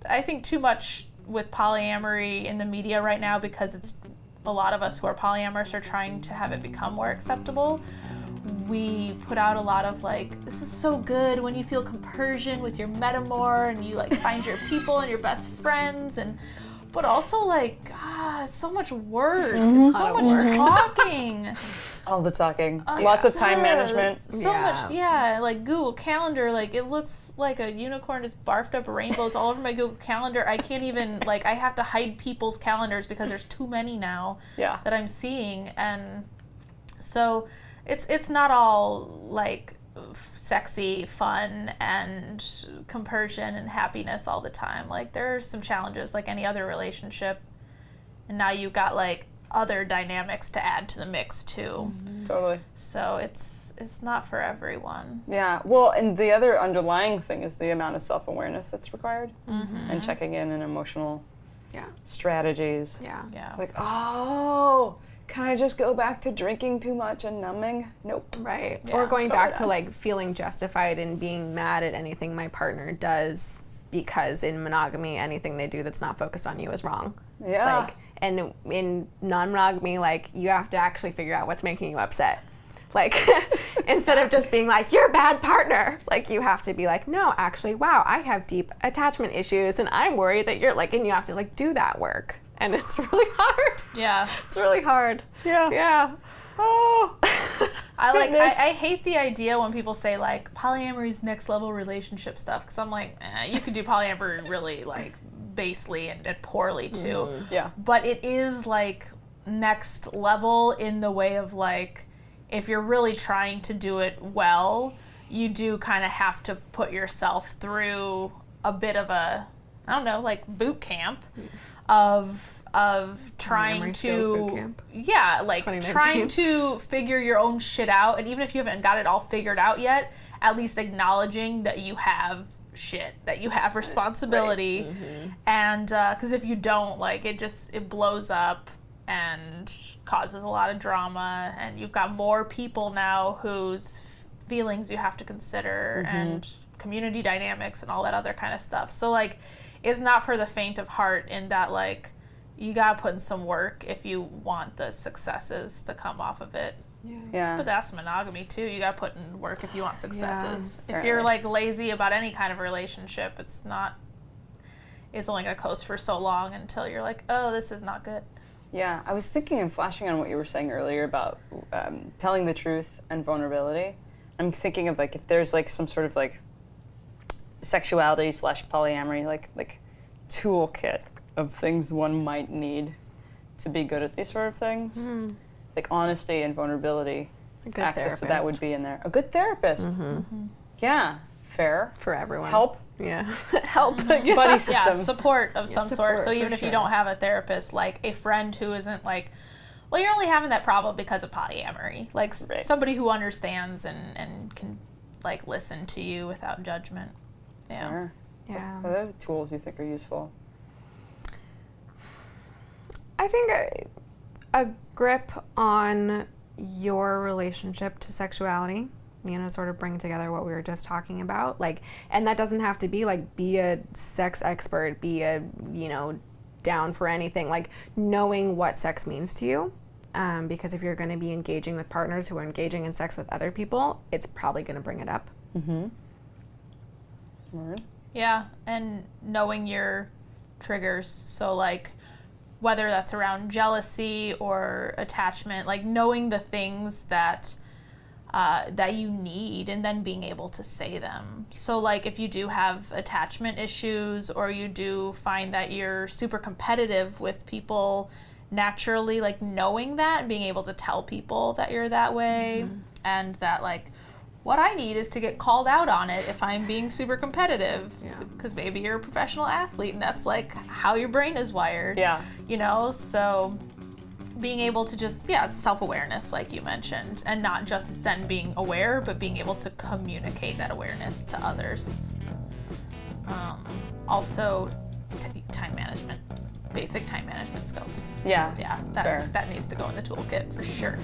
I think too much with polyamory in the media right now, because it's a lot of us who are polyamorous are trying to have it become more acceptable. We put out a lot of like, this is so good when you feel compursion with your metamor and you like find your people and your best friends, but also like, God, so much work, it's so much talking. All the talking, lots of time management. So much, like Google Calendar, like it looks like a unicorn just barfed up rainbows all over my Google Calendar. I can't even, like, I have to hide people's calendars because there's too many now that I'm seeing. And so it's not all like sexy, fun, and compursion and happiness all the time. Like there's some challenges like any other relationship. And now you got like other dynamics to add to the mix too. Totally. So it's not for everyone. Yeah. Well, and the other underlying thing is the amount of self-awareness that's required, and checking in and emotional strategies. Yeah. Like, oh, can I just go back to drinking too much and numbing? Nope. Right. Or going back to like feeling justified and being mad at anything my partner does, because in monogamy, anything they do that's not focused on you is wrong. Yeah. Like, and in non-monogamy, like, you have to actually figure out what's making you upset. Like, instead of just being like, you're a bad partner, like, you have to be like, no, actually, wow, I have deep attachment issues and I'm worried that you're like, and you have to like do that work. And it's really hard. Yeah. It's really hard. Yeah. Yeah. Oh. I hate the idea when people say like polyamory's next level relationship stuff, because I'm like, you could do polyamory really like basely and poorly too. Yeah. But it is like next level in the way of like, if you're really trying to do it well, you do kind of have to put yourself through a bit of a, I don't know, like boot camp of trying to, like trying to figure your own shit out. And even if you haven't got it all figured out yet, at least acknowledging that you have shit, that you have responsibility. Right. And because if you don't, like, it blows up and causes a lot of drama, and you've got more people now whose feelings you have to consider, and community dynamics and all that other kind of stuff. So like, it's not for the faint of heart, in that like, you gotta put in some work if you want the successes to come off of it. Yeah. But that's monogamy too. You gotta put in work if you want successes. Yeah. If you're like lazy about any kind of relationship, it's only gonna coast for so long until you're like, oh, this is not good. Yeah, I was thinking and flashing on what you were saying earlier about telling the truth and vulnerability. I'm thinking of like, if there's like some sort of like sexuality / polyamory like toolkit of things one might need to be good at these sort of things. Like honesty and vulnerability, access to that would be in there. A good therapist. Yeah, fair. For everyone. Help. Yeah. Help. Buddy system. Yeah, support of some sort. So even if sure. you don't have a therapist, like a friend who isn't like, well, you're only having that problem because of polyamory. Like somebody who understands and can like listen to you without judgment. Yeah. Sure. Yeah. What other tools you think are useful? I think a grip on your relationship to sexuality, sort of bring together what we were just talking about. Like, and that doesn't have to be like, be a sex expert, be a, down for anything. Like, knowing what sex means to you. Because if you're going to be engaging with partners who are engaging in sex with other people, it's probably going to bring it up. Word. Yeah, and knowing your triggers. So like, whether that's around jealousy or attachment, like knowing the things that you need and then being able to say them. So like, if you do have attachment issues, or you do find that you're super competitive with people naturally, like knowing that and being able to tell people that you're that way, and that like, what I need is to get called out on it if I'm being super competitive, because maybe you're a professional athlete and that's like how your brain is wired. Yeah. So being able to just, it's self-awareness, like you mentioned, and not just then being aware, but being able to communicate that awareness to others. Also, time management, basic time management skills. Yeah. Yeah, that needs to go in the toolkit for sure.